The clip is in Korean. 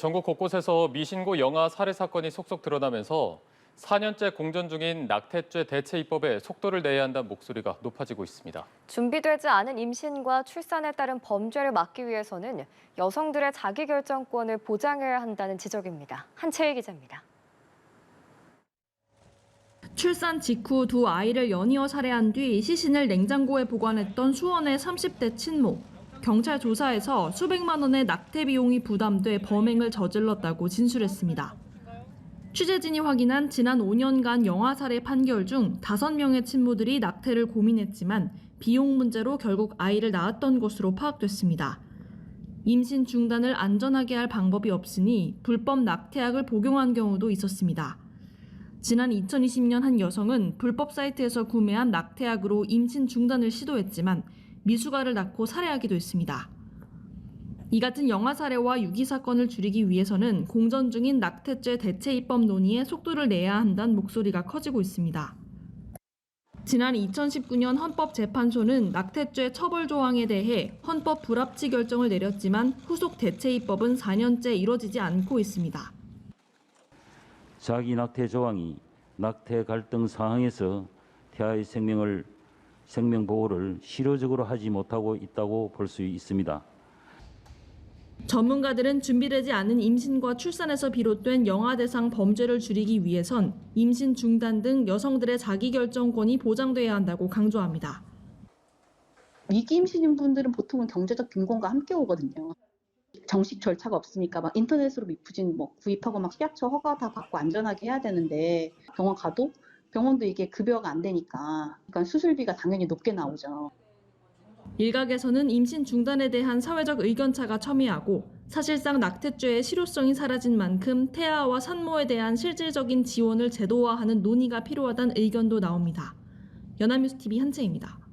전국 곳곳에서 미신고 영아 살해 사건이 속속 드러나면서 4년째 공전 중인 낙태죄 대체 입법에 속도를 내야 한다는 목소리가 높아지고 있습니다. 준비되지 않은 임신과 출산에 따른 범죄를 막기 위해서는 여성들의 자기결정권을 보장해야 한다는 지적입니다. 한채희 기자입니다. 출산 직후 두 아이를 연이어 살해한 뒤 시신을 냉장고에 보관했던 수원의 30대 친모. 경찰 조사에서 수백만 원의 낙태 비용이 부담돼 범행을 저질렀다고 진술했습니다. 취재진이 확인한 지난 5년간 영아 살해 판결 중 5명의 친모들이 낙태를 고민했지만 비용 문제로 결국 아이를 낳았던 것으로 파악됐습니다. 임신 중단을 안전하게 할 방법이 없으니 불법 낙태약을 복용한 경우도 있었습니다. 지난 2020년 한 여성은 불법 사이트에서 구매한 낙태약으로 임신 중단을 시도했지만 미숙아를 낳고 살해하기도 했습니다. 이 같은 영아 살해와 유기 사건을 줄이기 위해서는 공전 중인 낙태죄 대체 입법 논의에 속도를 내야 한다는 목소리가 커지고 있습니다. 지난 2019년 헌법재판소는 낙태죄 처벌 조항에 대해 헌법 불합치 결정을 내렸지만 후속 대체 입법은 4년째 이뤄지지 않고 있습니다. 자기 낙태 조항이 낙태 갈등 상황에서 태아의 생명 보호를 실효적으로 하지 못하고 있다고 볼 수 있습니다. 전문가들은 준비되지 않은 임신과 출산에서 비롯된 영아 대상 범죄를 줄이기 위해선 임신 중단 등 여성들의 자기결정권이 보장돼야 한다고 강조합니다. 위기 임신인 분들은 보통은 경제적 빈곤과 함께 오거든요. 정식 절차가 없으니까 막 인터넷으로 미프진 구입하고 막 식약처 허가 다 받고 안전하게 해야 되는데 병원 가도 병원도 이게 급여가 안 되니까 그러니까 수술비가 당연히 높게 나오죠. 일각에서는 임신 중단에 대한 사회적 의견차가 첨예하고 사실상 낙태죄의 실효성이 사라진 만큼 태아와 산모에 대한 실질적인 지원을 제도화하는 논의가 필요하다는 의견도 나옵니다. 연합뉴스TV 한채입니다.